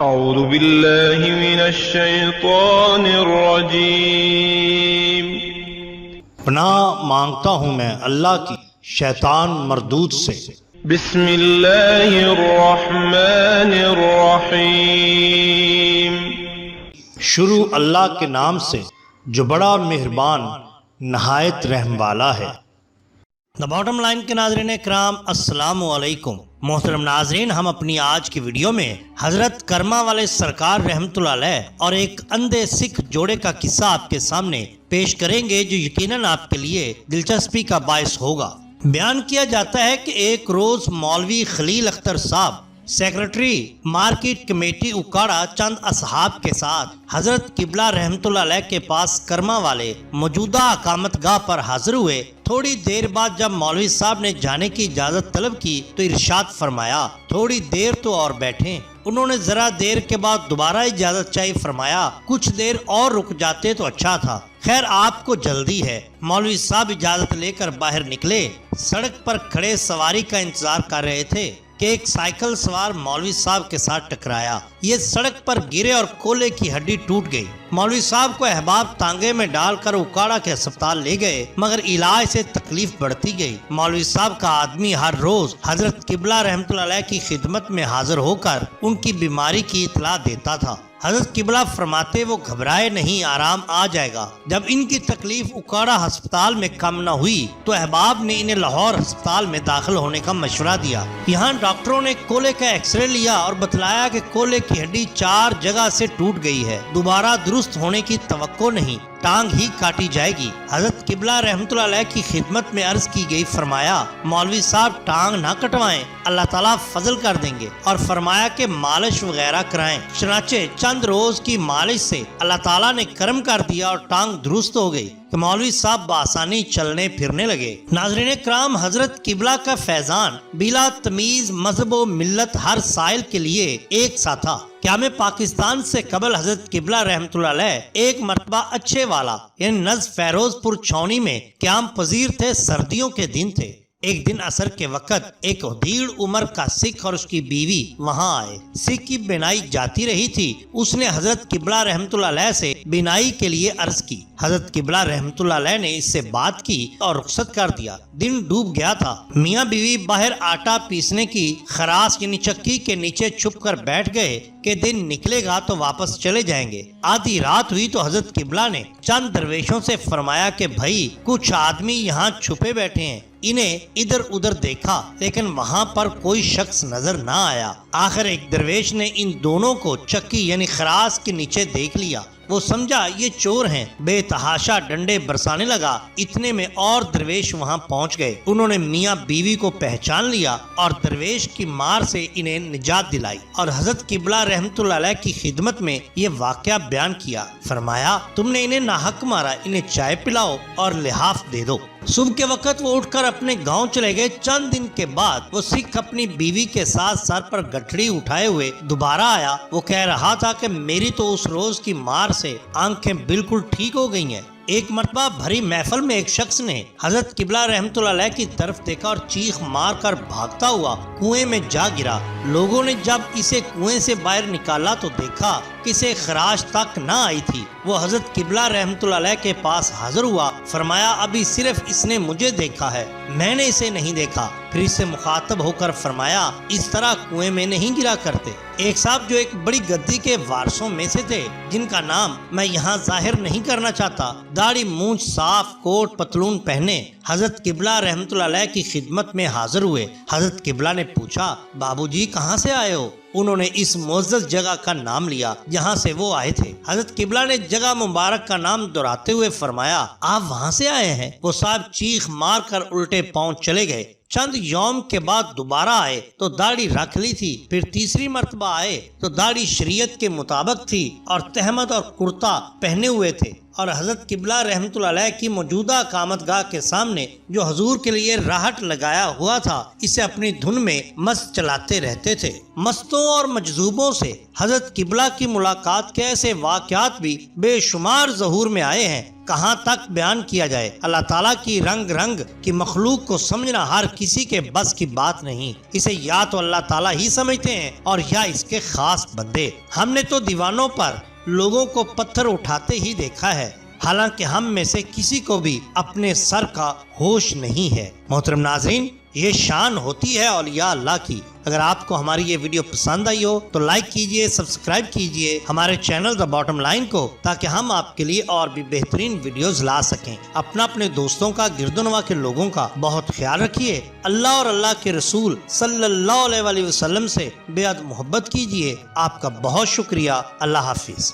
اعوذ باللہ من الشیطان الرجیم۔ پناہ مانگتا ہوں میں اللہ کی شیطان مردود سے۔ بسم اللہ الرحمن الرحیم۔ شروع اللہ کے نام سے جو بڑا مہربان نہایت رحم والا ہے۔ دا باٹم لائن کے ناظرین اکرام، السلام علیکم۔ محترم ناظرین، ہم اپنی آج کی ویڈیو میں حضرت کرما والے سرکار رحمت اللہ علیہ اور ایک اندھے سکھ جوڑے کا قصہ آپ کے سامنے پیش کریں گے جو یقیناً آپ کے لیے دلچسپی کا باعث ہوگا۔ بیان کیا جاتا ہے کہ ایک روز مولوی خلیل اختر صاحب سیکرٹری مارکیٹ کمیٹی اکاڑا چند اصحاب کے ساتھ حضرت قبلہ رحمت اللہ علیہ کے پاس کرما والے موجودہ اقامت گاہ پر حاضر ہوئے۔ تھوڑی دیر بعد جب مولوی صاحب نے جانے کی اجازت طلب کی تو ارشاد فرمایا تھوڑی دیر تو اور بیٹھیں۔ انہوں نے ذرا دیر کے بعد دوبارہ اجازت چاہی، فرمایا کچھ دیر اور رک جاتے تو اچھا تھا، خیر آپ کو جلدی ہے۔ مولوی صاحب اجازت لے کر باہر نکلے۔ سڑک پر کھڑے سواری کا انتظار کر رہے تھے کہ ایک سائیکل سوار مولوی صاحب کے ساتھ ٹکرایا۔ یہ سڑک پر گرے اور کولے کی ہڈی ٹوٹ گئی۔ مولوی صاحب کو احباب تانگے میں ڈال کر اکاڑا کے ہسپتال لے گئے، مگر علاج سے تکلیف بڑھتی گئی۔ مولوی صاحب کا آدمی ہر روز حضرت قبلہ رحمت اللہ علیہ کی خدمت میں حاضر ہو کر ان کی بیماری کی اطلاع دیتا تھا۔ حضرت قبلہ فرماتے وہ گھبرائے نہیں، آرام آ جائے گا۔ جب ان کی تکلیف اکاڑا ہسپتال میں کم نہ ہوئی تو احباب نے انہیں لاہور ہسپتال میں داخل ہونے کا مشورہ دیا۔ یہاں ڈاکٹروں نے کولے کا ایکس رے لیا اور بتلایا کہ کولے کی ہڈی 4 جگہ سے ٹوٹ گئی ہے، دوبارہ درست ہونے کی توقع نہیں، ٹانگ ہی کاٹی جائے گی۔ حضرت قبلہ رحمت اللہ علیہ کی خدمت میں عرض کی گئی، فرمایا مولوی صاحب ٹانگ نہ کٹوائیں، اللہ تعالیٰ فضل کر دیں گے، اور فرمایا کہ مالش وغیرہ کرائیں۔ چنانچہ چند روز کی مالش سے اللہ تعالیٰ نے کرم کر دیا اور ٹانگ درست ہو گئی کہ مولوی صاحب بآسانی چلنے پھرنے لگے۔ ناظرین کرام، حضرت قبلہ کا فیضان بلا تمیز مذہب و ملت ہر سائل کے لیے ایک سا تھا۔ قیام پاکستان سے قبل حضرت قبلہ رحمت اللہ علیہ ایک مرتبہ اچھے والا یعنی نزد فیروز پور چھاونی میں قیام پذیر تھے۔ سردیوں کے دن تھے۔ ایک دن عصر کے وقت ایک ادھیڑ عمر کا سکھ اور اس کی بیوی وہاں آئے۔ سکھ کی بینائی جاتی رہی تھی، اس نے حضرت قبلہ رحمت اللہ علیہ سے بینائی کے لیے عرض کی۔ حضرت قبلہ رحمت اللہ علیہ نے اس سے بات کی اور رخصت کر دیا۔ دن ڈوب گیا تھا۔ میاں بیوی باہر آٹا پیسنے کی خراس یعنی چکی کے نیچے چھپ کر بیٹھ گئے کہ دن نکلے گا تو واپس چلے جائیں گے۔ آدھی رات ہوئی تو حضرت قبلہ نے چند درویشوں سے فرمایا کہ بھائی کچھ آدمی یہاں چھپے بیٹھے ہیں۔ انہیں ادھر ادھر دیکھا لیکن وہاں پر کوئی شخص نظر نہ آیا۔ آخر ایک درویش نے ان دونوں کو چکی یعنی خراس کے نیچے دیکھ لیا۔ وہ سمجھا یہ چور ہیں، بے تحاشا ڈنڈے برسانے لگا۔ اتنے میں اور درویش وہاں پہنچ گئے۔ انہوں نے میاں بیوی کو پہچان لیا اور درویش کی مار سے انہیں نجات دلائی اور حضرت قبلہ رحمت اللہ علیہ کی خدمت میں یہ واقعہ بیان کیا۔ فرمایا تم نے انہیں ناحق مارا، انہیں چائے پلاؤ اور لحاف دے دو۔ صبح کے وقت وہ اٹھ کر اپنے گاؤں چلے گئے۔ چند دن کے بعد وہ سکھ اپنی بیوی کے ساتھ سر پر گٹھڑی اٹھائے ہوئے دوبارہ آیا۔ وہ کہہ رہا تھا کہ میری تو اس روز کی مار سے آنکھیں بالکل ٹھیک ہو گئی ہیں۔ ایک مرتبہ بھری محفل میں ایک شخص نے حضرت قبلہ رحمت اللہ علیہ کی طرف دیکھا اور چیخ مار کر بھاگتا ہوا کنویں میں جا گرا۔ لوگوں نے جب اسے کنویں سے باہر نکالا تو دیکھا کہ اسے خراش تک نہ آئی تھی۔ وہ حضرت قبلہ رحمت اللہ علیہ کے پاس حاضر ہوا، فرمایا ابھی صرف اس نے مجھے دیکھا ہے، میں نے اسے نہیں دیکھا۔ پھر اس سے مخاطب ہو کر فرمایا اس طرح کنویں میں نہیں گرا کرتے۔ ایک صاحب جو ایک بڑی گدی کے وارثوں میں سے تھے، جن کا نام میں یہاں ظاہر نہیں کرنا چاہتا، داڑھی مونچھ صاف کوٹ پتلون پہنے حضرت قبلہ رحمت اللہ علیہ کی خدمت میں حاضر ہوئے۔ حضرت قبلہ نے پوچھا بابو جی کہاں سے آئے ہو؟ انہوں نے اس معزز جگہ کا نام لیا جہاں سے وہ آئے تھے۔ حضرت قبلہ نے جگہ مبارک کا نام دہراتے ہوئے فرمایا آپ وہاں سے آئے ہیں؟ وہ صاحب چیخ مار کر الٹے پاؤں چلے گئے۔ چند یوم کے بعد دوبارہ آئے تو داڑھی رکھ لی تھی۔ پھر تیسری مرتبہ آئے تو داڑھی شریعت کے مطابق تھی اور تہمد اور کرتا پہنے ہوئے تھے، اور حضرت قبلہ رحمت اللہ علیہ کی موجودہ اقامت گاہ کے سامنے جو حضور کے لیے راہٹ لگایا ہوا تھا اسے اپنی دھن میں مست چلاتے رہتے تھے۔ مستوں اور مجذوبوں سے حضرت قبلہ کی ملاقات کے ایسے واقعات بھی بے شمار ظہور میں آئے ہیں۔ کہاں تک بیان کیا جائے۔ اللہ تعالیٰ کی رنگ رنگ کی مخلوق کو سمجھنا ہر کسی کے بس کی بات نہیں، اسے یا تو اللہ تعالیٰ ہی سمجھتے ہیں اور یا اس کے خاص بندے۔ ہم نے تو دیوانوں پر لوگوں کو پتھر اٹھاتے ہی دیکھا ہے، حالانکہ ہم میں سے کسی کو بھی اپنے سر کا ہوش نہیں ہے۔ محترم ناظرین، یہ شان ہوتی ہے اولیاء اللہ کی۔ اگر آپ کو ہماری یہ ویڈیو پسند آئی ہو تو لائک کیجئے، سبسکرائب کیجئے ہمارے چینل دا باٹم لائن کو، تاکہ ہم آپ کے لیے اور بھی بہترین ویڈیوز لا سکیں۔ اپنے دوستوں کا، گرد و نواح کے لوگوں کا بہت خیال رکھیے۔ اللہ اور اللہ کے رسول صلی اللہ علیہ وسلم سے بے حد محبت کیجئے۔ آپ کا بہت شکریہ۔ اللہ حافظ۔